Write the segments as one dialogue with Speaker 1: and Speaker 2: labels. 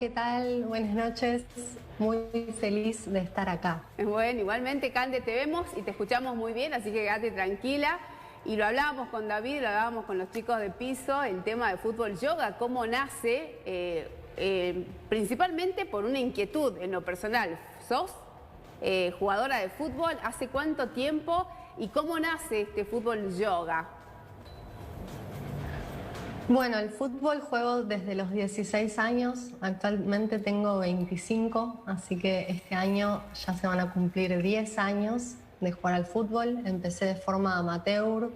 Speaker 1: ¿qué tal? Buenas noches. Muy feliz de estar acá.
Speaker 2: Bueno, igualmente, Cande, te vemos y te escuchamos muy bien, así que quédate tranquila. Y lo hablábamos con David, lo hablábamos con los chicos de piso, el tema de fútbol yoga, cómo nace, principalmente por una inquietud en lo personal. ¿Sos jugadora de fútbol? ¿Hace cuánto tiempo? ¿Y cómo nace este fútbol yoga?
Speaker 1: Bueno, el fútbol juego desde los 16 años, actualmente tengo 25, así que este año ya se van a cumplir 10 años de jugar al fútbol. Empecé de forma amateur,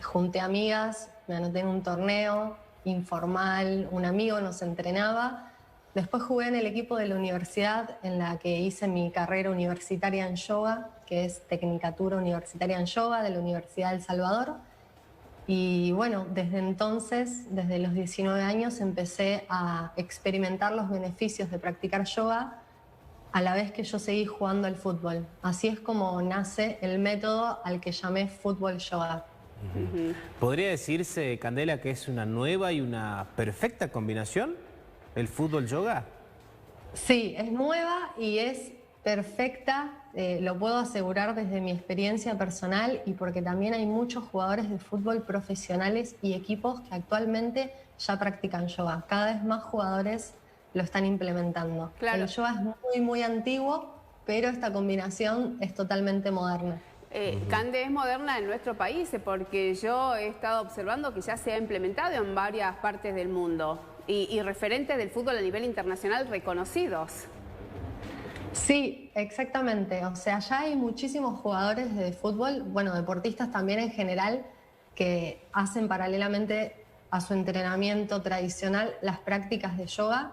Speaker 1: junté amigas, me anoté en un torneo informal, un amigo nos entrenaba. Después jugué en el equipo de la universidad en la que hice mi carrera universitaria en yoga, que es Tecnicatura Universitaria en Yoga de la Universidad de El Salvador. Y bueno, desde entonces, desde los 19 años, empecé a experimentar los beneficios de practicar yoga a la vez que yo seguí jugando al fútbol. Así es como nace el método al que llamé fútbol yoga.
Speaker 3: ¿Podría decirse, Candela, que es una nueva y una perfecta combinación el fútbol yoga?
Speaker 1: Sí, es nueva y es perfecta, lo puedo asegurar desde mi experiencia personal y porque también hay muchos jugadores de fútbol profesionales y equipos que actualmente ya practican yoga. Cada vez más jugadores lo están implementando.
Speaker 2: Claro.
Speaker 1: El yoga es muy, muy antiguo, pero esta combinación es totalmente moderna.
Speaker 2: Cande es moderna en nuestro país porque yo he estado observando que ya se ha implementado en varias partes del mundo y referentes del fútbol a nivel internacional reconocidos.
Speaker 1: Sí, exactamente. O sea, ya hay muchísimos jugadores de fútbol, bueno, deportistas también en general, que hacen paralelamente a su entrenamiento tradicional las prácticas de yoga.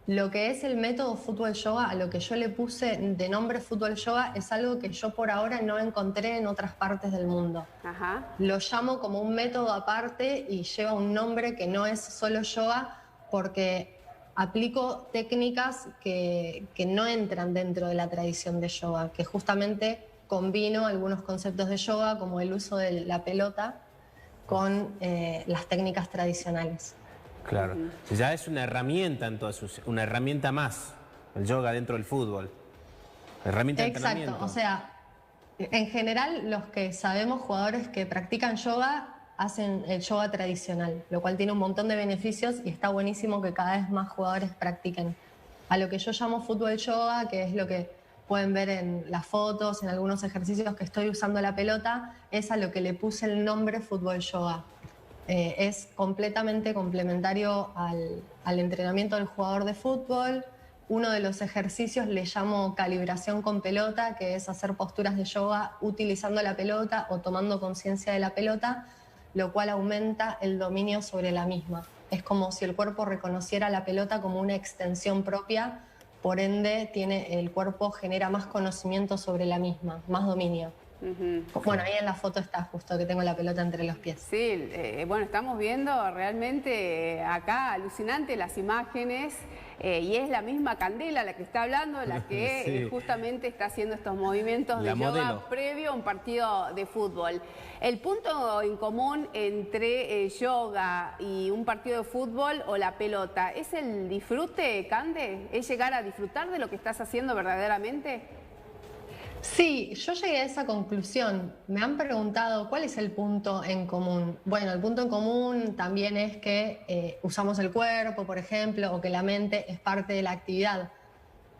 Speaker 1: Lo que es el método fútbol yoga, a lo que yo le puse de nombre fútbol yoga, es algo que yo por ahora no encontré en otras partes del mundo.
Speaker 2: Ajá.
Speaker 1: Lo llamo como un método aparte y lleva un nombre que no es solo yoga porque aplico técnicas que no entran dentro de la tradición de yoga, que justamente combino algunos conceptos de yoga como el uso de la pelota con las técnicas tradicionales.
Speaker 3: Claro. Ya es una herramienta entonces, una herramienta más, el yoga dentro del fútbol. Herramienta de entrenamiento.
Speaker 1: Exacto, o sea, en general los que sabemos jugadores que practican yoga hacen el yoga tradicional, lo cual tiene un montón de beneficios y está buenísimo que cada vez más jugadores practiquen. A lo que yo llamo fútbol yoga, que es lo que pueden ver en las fotos, en algunos ejercicios que estoy usando la pelota, es a lo que le puse el nombre fútbol yoga. Es completamente complementario al entrenamiento del jugador de fútbol. Uno de los ejercicios le llamo calibración con pelota, que es hacer posturas de yoga utilizando la pelota o tomando conciencia de la pelota, lo cual aumenta el dominio sobre la misma. Es como si el cuerpo reconociera la pelota como una extensión propia, por ende el cuerpo genera más conocimiento sobre la misma, más dominio. Bueno, ahí en la foto está justo que tengo la pelota entre los pies.
Speaker 2: Sí, bueno, estamos viendo realmente acá alucinante las imágenes y es la misma Candela la que está hablando, la que
Speaker 3: Sí.
Speaker 2: Justamente está haciendo estos movimientos de
Speaker 3: La
Speaker 2: yoga
Speaker 3: modelo.
Speaker 2: previo a un partido de fútbol. El punto en común entre yoga y un partido de fútbol o la pelota, ¿es el disfrute, Cande? ¿Es llegar a disfrutar de lo que estás haciendo verdaderamente?
Speaker 1: Sí, yo llegué a esa conclusión. Me han preguntado cuál es el punto en común. Bueno, el punto en común también es que usamos el cuerpo, por ejemplo, o que la mente es parte de la actividad.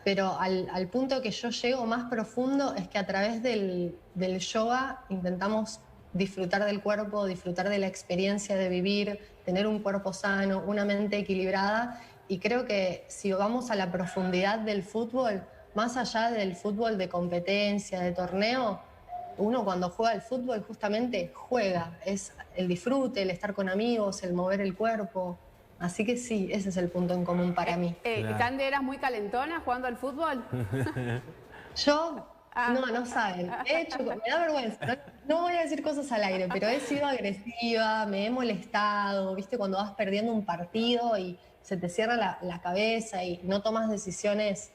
Speaker 1: Pero al punto que yo llego más profundo es que a través del yoga intentamos disfrutar del cuerpo, disfrutar de la experiencia de vivir, tener un cuerpo sano, una mente equilibrada. Y creo que si vamos a la profundidad del fútbol, más allá del fútbol de competencia, de torneo, uno cuando juega al fútbol justamente juega, es el disfrute, el estar con amigos, el mover el cuerpo. Así que sí, ese es el punto en común para mí.
Speaker 3: Claro.
Speaker 2: Cande, ¿eras muy calentona jugando al fútbol?
Speaker 1: Yo, no saben, he hecho, me da vergüenza, no voy a decir cosas al aire, pero he sido agresiva, me he molestado, viste, cuando vas perdiendo un partido y se te cierra la cabeza y no tomas decisiones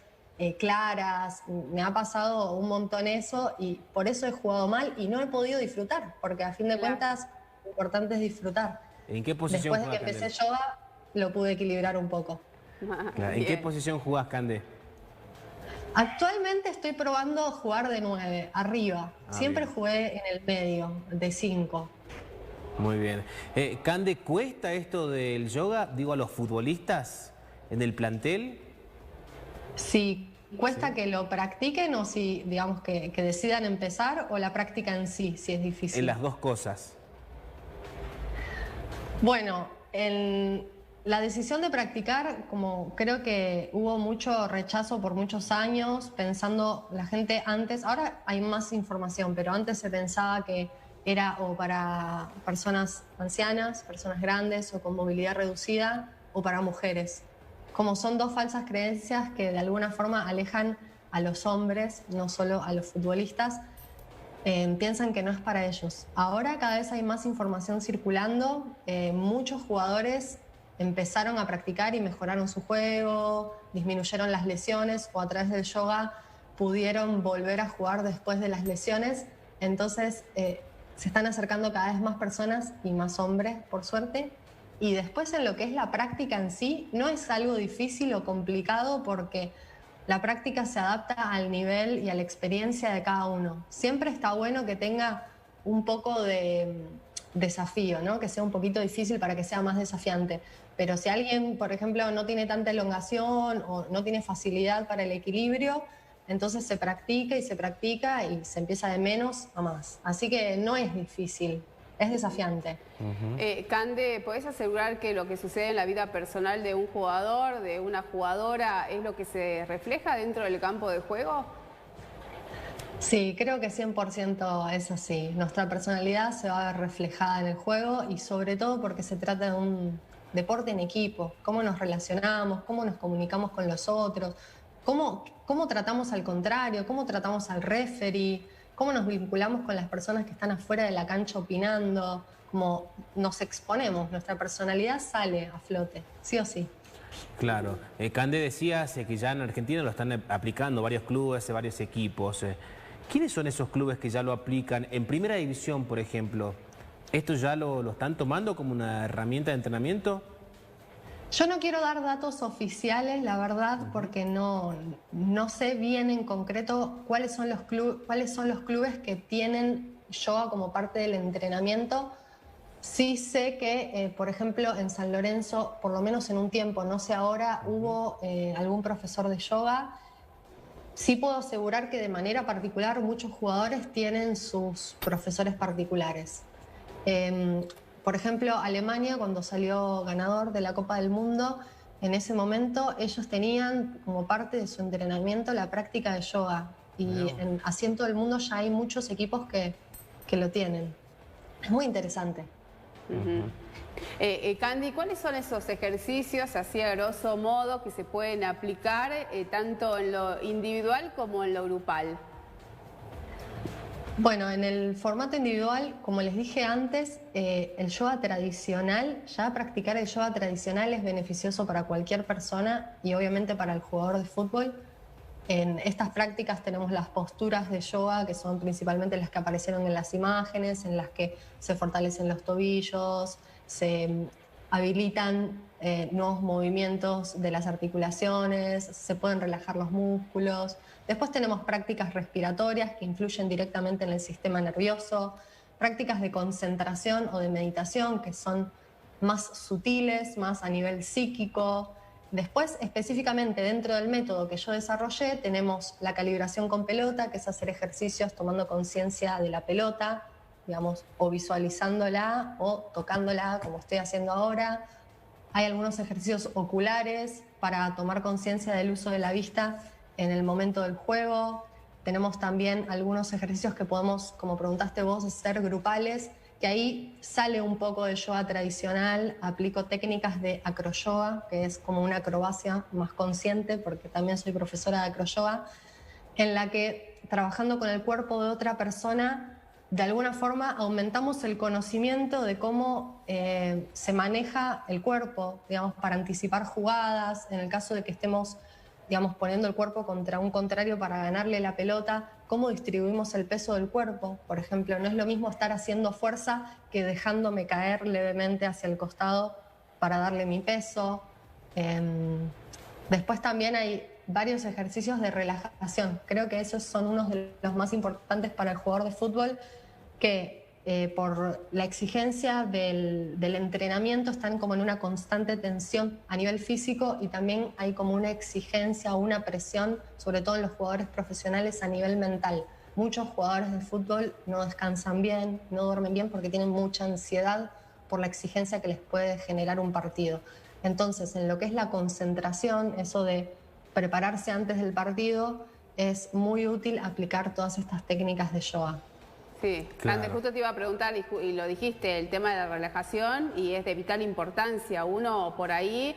Speaker 1: claras, me ha pasado un montón eso y por eso he jugado mal y no he podido disfrutar, porque a fin de
Speaker 2: Claro.
Speaker 1: cuentas lo importante es disfrutar.
Speaker 3: ¿En qué posición
Speaker 1: Después de que
Speaker 3: juega
Speaker 1: empecé
Speaker 3: Candela?
Speaker 1: yoga, lo pude equilibrar un poco.
Speaker 3: Claro. ¿En qué posición jugás, Cande?
Speaker 1: Actualmente estoy probando jugar de 9, arriba. Siempre
Speaker 3: Bien.
Speaker 1: jugué en el medio, de 5.
Speaker 3: Muy bien. Cande, ¿cuesta esto del yoga, digo, a los futbolistas en el plantel?
Speaker 1: Si
Speaker 3: Sí.
Speaker 1: cuesta que lo practiquen o si, digamos, que decidan empezar o la práctica en sí, si es
Speaker 3: En
Speaker 1: difícil.
Speaker 3: las dos cosas.
Speaker 1: Bueno, la decisión de practicar, como creo que hubo mucho rechazo por muchos años, pensando la gente antes, ahora hay más información, pero antes se pensaba que era o para personas ancianas, personas grandes o con movilidad reducida, o para mujeres. Como son dos falsas creencias que de alguna forma alejan a los hombres, no solo a los futbolistas, piensan que no es para ellos. Ahora cada vez hay más información circulando, muchos jugadores empezaron a practicar y mejoraron su juego, disminuyeron las lesiones o a través del yoga pudieron volver a jugar después de las lesiones. Entonces se están acercando cada vez más personas y más hombres, por suerte. Y después en lo que es la práctica en sí, no es algo difícil o complicado porque la práctica se adapta al nivel y a la experiencia de cada uno. Siempre está bueno que tenga un poco de desafío, ¿no? Que sea un poquito difícil para que sea más desafiante. Pero si alguien, por ejemplo, no tiene tanta elongación o no tiene facilidad para el equilibrio, entonces se practica y se empieza de menos a más. Así que no es difícil, es desafiante.
Speaker 2: Cande, ¿podés asegurar que lo que sucede en la vida personal de un jugador, de una jugadora, es lo que se refleja dentro del campo de juego?
Speaker 1: Sí, creo que 100% es así. Nuestra personalidad se va a ver reflejada en el juego y sobre todo porque se trata de un deporte en equipo. Cómo nos relacionamos, cómo nos comunicamos con los otros, cómo tratamos al contrario, cómo tratamos al referee, cómo nos vinculamos con las personas que están afuera de la cancha opinando, cómo nos exponemos. Nuestra personalidad sale a flote, sí o sí.
Speaker 3: Claro. Cande, decías que ya en Argentina lo están aplicando varios clubes, varios equipos. ¿Quiénes son esos clubes que ya lo aplican? En primera división, por ejemplo, ¿esto ya lo están tomando como una herramienta de entrenamiento?
Speaker 1: Yo no quiero dar datos oficiales, la verdad, porque no sé bien en concreto cuáles son cuáles son los clubes que tienen yoga como parte del entrenamiento. Sí sé que, por ejemplo, en San Lorenzo, por lo menos en un tiempo, no sé ahora, hubo algún profesor de yoga. Sí puedo asegurar que de manera particular muchos jugadores tienen sus profesores particulares. Eh, por ejemplo, Alemania, cuando salió ganador de la Copa del Mundo, en ese momento ellos tenían como parte de su entrenamiento la práctica de yoga. Y así en todo el mundo ya hay muchos equipos que lo tienen. Es muy interesante.
Speaker 2: Candy, ¿cuáles son esos ejercicios, así a grosso modo, que se pueden aplicar tanto en lo individual como en lo grupal?
Speaker 1: Bueno, en el formato individual, como les dije antes, el yoga tradicional, ya practicar el yoga tradicional es beneficioso para cualquier persona y obviamente para el jugador de fútbol. En estas prácticas tenemos las posturas de yoga, que son principalmente las que aparecieron en las imágenes, en las que se fortalecen los tobillos, se habilitan nuevos movimientos de las articulaciones, se pueden relajar los músculos. Después tenemos prácticas respiratorias que influyen directamente en el sistema nervioso, prácticas de concentración o de meditación que son más sutiles, más a nivel psíquico. Después, específicamente dentro del método que yo desarrollé, tenemos la calibración con pelota, que es hacer ejercicios tomando conciencia de la pelota, digamos, o visualizándola o tocándola, como estoy haciendo ahora. Hay algunos ejercicios oculares para tomar conciencia del uso de la vista en el momento del juego. Tenemos también algunos ejercicios que podemos, como preguntaste vos, hacer grupales, que ahí sale un poco del yoga tradicional, aplico técnicas de acroyoga, que es como una acrobacia más consciente, porque también soy profesora de acroyoga, en la que trabajando con el cuerpo de otra persona, de alguna forma aumentamos el conocimiento de cómo se maneja el cuerpo, digamos, para anticipar jugadas, en el caso de que estemos, digamos, poniendo el cuerpo contra un contrario para ganarle la pelota, cómo distribuimos el peso del cuerpo. Por ejemplo, no es lo mismo estar haciendo fuerza que dejándome caer levemente hacia el costado para darle mi peso. Después también hay varios ejercicios de relajación. Creo que esos son unos de los más importantes para el jugador de fútbol, que por la exigencia del entrenamiento están como en una constante tensión a nivel físico, y también hay como una exigencia o una presión, sobre todo en los jugadores profesionales, a nivel mental. Muchos jugadores de fútbol no descansan bien, no duermen bien porque tienen mucha ansiedad por la exigencia que les puede generar un partido. Entonces, en lo que es la concentración, eso de prepararse antes del partido, es muy útil aplicar todas estas técnicas de yoga.
Speaker 2: Sí,
Speaker 3: Claro.
Speaker 2: Cande, justo te iba a preguntar, y lo dijiste, el tema de la relajación, y es de vital importancia. Uno por ahí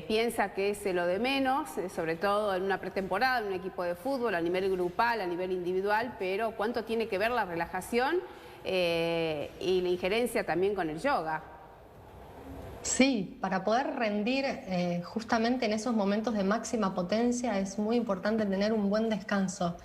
Speaker 2: piensa que es lo de menos, sobre todo en una pretemporada, en un equipo de fútbol, a nivel grupal, a nivel individual, pero cuánto tiene que ver la relajación y la injerencia también con el yoga.
Speaker 1: Sí, para poder rendir justamente en esos momentos de máxima potencia es muy importante tener un buen descanso.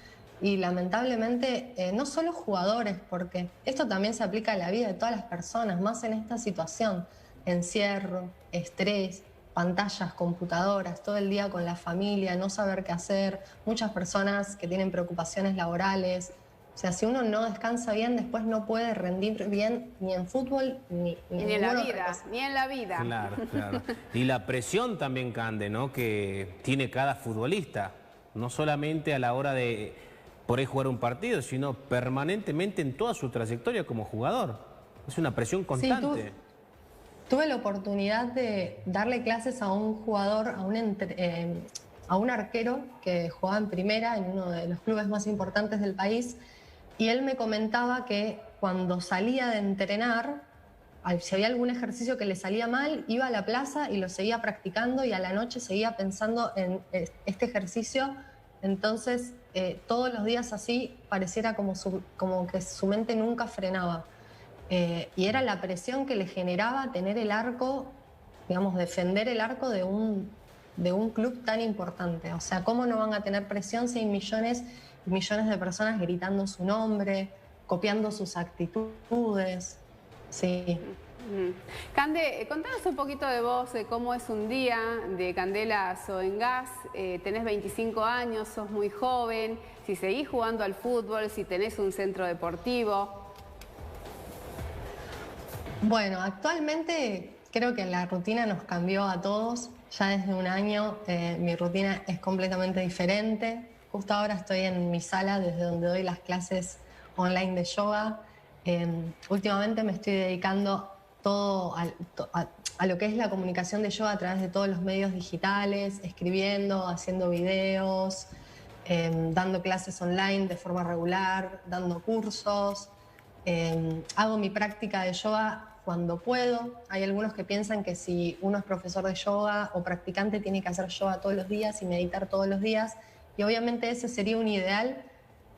Speaker 1: Y lamentablemente, no solo jugadores, porque esto también se aplica a la vida de todas las personas, más en esta situación: encierro, estrés, pantallas, computadoras, todo el día con la familia, no saber qué hacer, muchas personas que tienen preocupaciones laborales. O sea, si uno no descansa bien, después no puede rendir bien ni en fútbol ni en
Speaker 2: Ni en la
Speaker 1: ninguna otra
Speaker 2: vida,
Speaker 1: cosa.
Speaker 2: ni en la vida.
Speaker 3: Claro, claro. Y la presión también, Cande, ¿no? Que tiene cada futbolista, no solamente a la hora de por ahí jugar un partido, sino permanentemente en toda su trayectoria como jugador. Es una presión
Speaker 1: Sí,
Speaker 3: constante.
Speaker 1: tuve la oportunidad de darle clases a un jugador, a un arquero que jugaba en primera en uno de los clubes más importantes del país, y él me comentaba que cuando salía de entrenar, si había algún ejercicio que le salía mal, iba a la plaza y lo seguía practicando, y a la noche seguía pensando en este ejercicio. Entonces, todos los días así, pareciera como que su mente nunca frenaba. Y era la presión que le generaba tener el arco, digamos, defender el arco de un club tan importante. O sea, ¿cómo no van a tener presión si hay millones y millones de personas gritando su nombre, copiando sus actitudes? Sí.
Speaker 2: Cande, contanos un poquito de vos, de cómo es un día de Candela Soengas. Tenés 25 años, sos muy joven, si seguís jugando al fútbol, si tenés un centro deportivo.
Speaker 1: Bueno, actualmente creo que la rutina nos cambió a todos. Ya desde un año mi rutina es completamente diferente. Justo ahora estoy en mi sala desde donde doy las clases online de yoga. Últimamente me estoy dedicando todo a lo que es la comunicación de yoga a través de todos los medios digitales, escribiendo, haciendo videos, dando clases online de forma regular, dando cursos. Hago mi práctica de yoga cuando puedo. Hay algunos que piensan que si uno es profesor de yoga o practicante tiene que hacer yoga todos los días y meditar todos los días, y obviamente ese sería un ideal,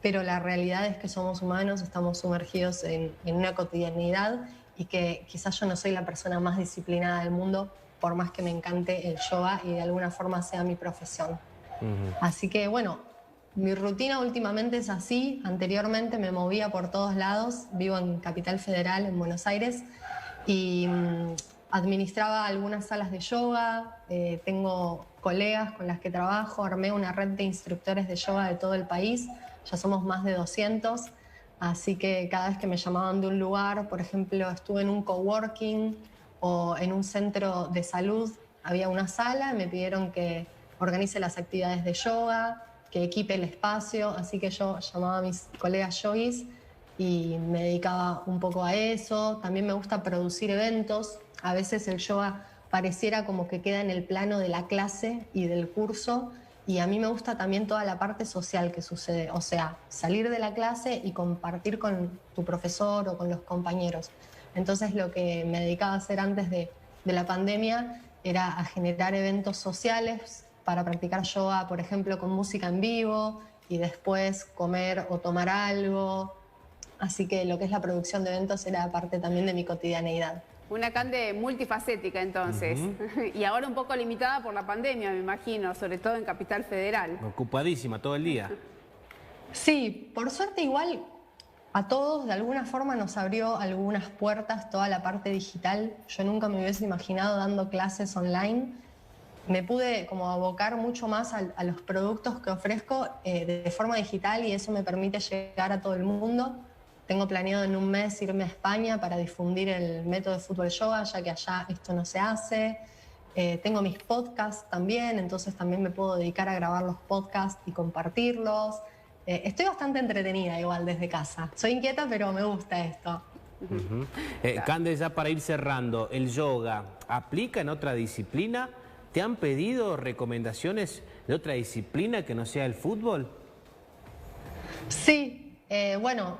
Speaker 1: pero la realidad es que somos humanos, estamos sumergidos en una cotidianidad, y que quizás yo no soy la persona más disciplinada del mundo, por más que me encante el yoga y de alguna forma sea mi profesión. Así que bueno, mi rutina últimamente es así. Anteriormente me movía por todos lados. Vivo en Capital Federal, en Buenos Aires, y administraba algunas salas de yoga. Tengo colegas con las que trabajo. Armé una red de instructores de yoga de todo el país. Ya somos más de 200. Así que cada vez que me llamaban de un lugar, por ejemplo, estuve en un coworking o en un centro de salud, había una sala, me pidieron que organice las actividades de yoga, que equipe el espacio, así que yo llamaba a mis colegas yogis y me dedicaba un poco a eso. También me gusta producir eventos. A veces el yoga pareciera como que queda en el plano de la clase y del curso, y a mí me gusta también toda la parte social que sucede, o sea, salir de la clase y compartir con tu profesor o con los compañeros. Entonces lo que me dedicaba a hacer antes de la pandemia era a generar eventos sociales para practicar yoga, por ejemplo, con música en vivo, y después comer o tomar algo. Así que lo que es la producción de eventos era parte también de mi cotidianeidad.
Speaker 2: Una Cande multifacética entonces, y ahora un poco limitada por la pandemia, me imagino, sobre todo en Capital Federal.
Speaker 3: Ocupadísima todo el día.
Speaker 1: Sí, por suerte igual a todos de alguna forma nos abrió algunas puertas toda la parte digital. Yo nunca me hubiese imaginado dando clases online, me pude como abocar mucho más a los productos que ofrezco de forma digital y eso me permite llegar a todo el mundo. Tengo planeado en un mes irme a España para difundir el método de fútbol yoga, ya que allá esto no se hace. Tengo mis podcasts también, entonces también me puedo dedicar a grabar los podcasts y compartirlos. Estoy bastante entretenida igual desde casa. Soy inquieta, pero me gusta esto.
Speaker 3: Cande, ya para ir cerrando, ¿el yoga aplica en otra disciplina? ¿Te han pedido recomendaciones de otra disciplina que no sea el fútbol?
Speaker 1: Sí, bueno,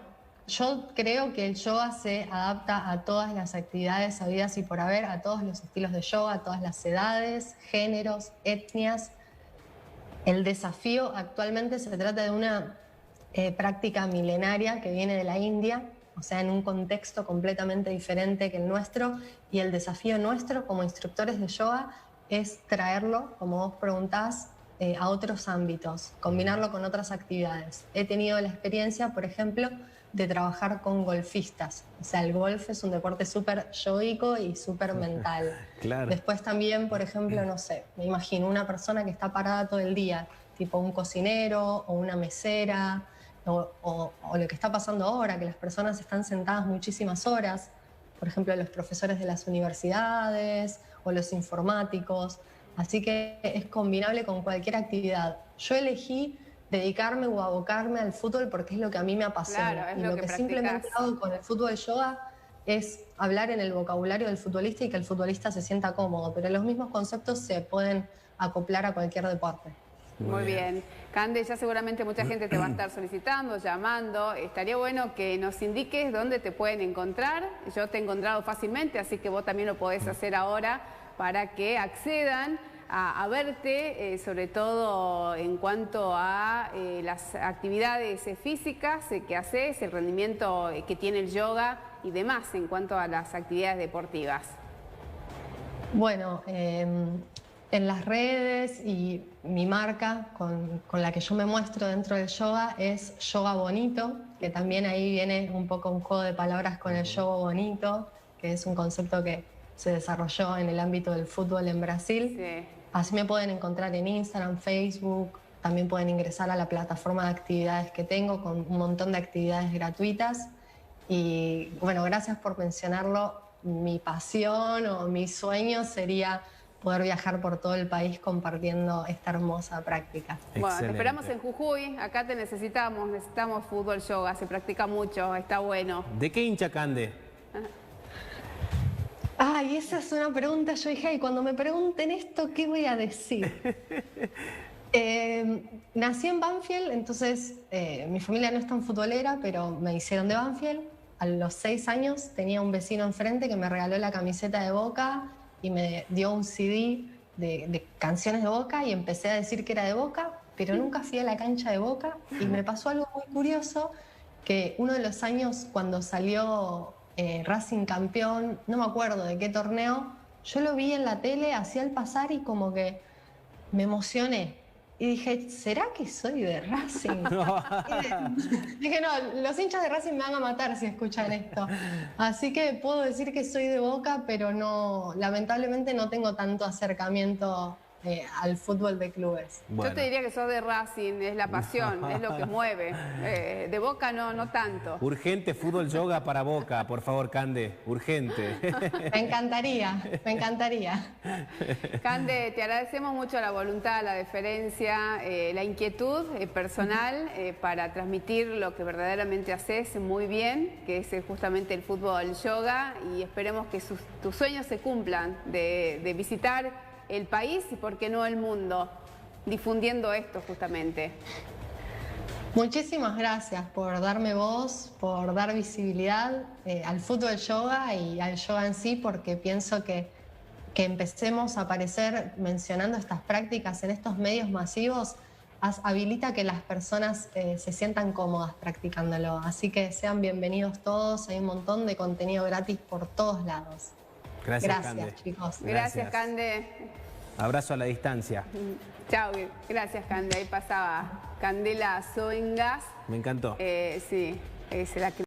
Speaker 1: yo creo que el yoga se adapta a todas las actividades habidas y por haber, a todos los estilos de yoga, a todas las edades, géneros, etnias. El desafío actualmente se trata de una práctica milenaria que viene de la India, o sea, en un contexto completamente diferente que el nuestro, y el desafío nuestro como instructores de yoga es traerlo, como vos preguntás, a otros ámbitos, combinarlo con otras actividades. He tenido la experiencia, por ejemplo, de trabajar con golfistas. O sea, el golf es un deporte súper yoico y súper mental.
Speaker 3: Claro.
Speaker 1: Después también, por ejemplo, no sé, me imagino una persona que está parada todo el día, tipo un cocinero o una mesera, o lo que está pasando ahora, que las personas están sentadas muchísimas horas, por ejemplo, los profesores de las universidades o los informáticos. Así que es combinable con cualquier actividad. Yo elegí dedicarme o abocarme al fútbol porque es lo que a mí me apasiona.
Speaker 2: Claro, es
Speaker 1: y lo que simplemente hago con el fútbol yoga es hablar en el vocabulario del futbolista y que el futbolista se sienta cómodo, pero los mismos conceptos se pueden acoplar a cualquier deporte.
Speaker 2: Muy bien. Cande, ya seguramente mucha gente te va a estar solicitando, llamando. Estaría bueno que nos indiques dónde te pueden encontrar. Yo te he encontrado fácilmente, así que vos también lo podés hacer ahora para que accedan a verte, sobre todo en cuanto a las actividades físicas que haces, el rendimiento que tiene el yoga y demás en cuanto a las actividades deportivas.
Speaker 1: Bueno, en las redes y mi marca con la que yo me muestro dentro del yoga es Yoga Bonito, que también ahí viene un poco un juego de palabras con el yoga bonito, que es un concepto que se desarrolló en el ámbito del fútbol en Brasil.
Speaker 2: Sí.
Speaker 1: Así me pueden encontrar en Instagram, Facebook, también pueden ingresar a la plataforma de actividades que tengo con un montón de actividades gratuitas. Y bueno, gracias por mencionarlo. Mi pasión o mi sueño sería poder viajar por todo el país compartiendo esta hermosa práctica.
Speaker 2: Bueno, te esperamos en Jujuy, acá te necesitamos fútbol yoga, se practica mucho, está bueno.
Speaker 3: ¿De qué hincha Cande?
Speaker 1: Ay, esa es una pregunta. Yo dije, ay, cuando me pregunten esto, ¿qué voy a decir? Nací en Banfield, entonces mi familia no es tan futbolera, pero me hicieron de Banfield. A los 6 años tenía un vecino enfrente que me regaló la camiseta de Boca y me dio un CD de canciones de Boca y empecé a decir que era de Boca, pero nunca fui a la cancha de Boca y me pasó algo muy curioso, que uno de los años cuando salió Racing campeón, no me acuerdo de qué torneo, yo lo vi en la tele, hacía el pasar y como que me emocioné. Y dije, ¿será que soy de Racing? Dije, no, los hinchas de Racing me van a matar si escuchan esto. Así que puedo decir que soy de Boca, pero no, lamentablemente no tengo tanto acercamiento al fútbol de clubes.
Speaker 2: Bueno. Yo te diría que sos de Racing, es la pasión, es lo que mueve. De Boca no tanto.
Speaker 3: Urgente fútbol yoga para Boca, por favor, Cande, urgente.
Speaker 1: Me encantaría, me encantaría.
Speaker 2: Cande, te agradecemos mucho la voluntad, la deferencia, la inquietud personal para transmitir lo que verdaderamente haces muy bien, que es justamente el fútbol yoga, y esperemos que tus sueños se cumplan de visitar el país y, por qué no, el mundo, difundiendo esto justamente.
Speaker 1: Muchísimas gracias por darme voz, por dar visibilidad al fútbol yoga y al yoga en sí, porque pienso que empecemos a aparecer mencionando estas prácticas en estos medios masivos habilita que las personas se sientan cómodas practicándolo. Así que sean bienvenidos todos, hay un montón de contenido gratis por todos lados.
Speaker 3: Gracias, Cande.
Speaker 1: Chicos.
Speaker 2: Gracias, Cande.
Speaker 3: Abrazo a la distancia.
Speaker 2: Chao, gracias, Cande. Ahí pasaba Candela Zoengas.
Speaker 3: Me encantó.
Speaker 2: Sí, es la que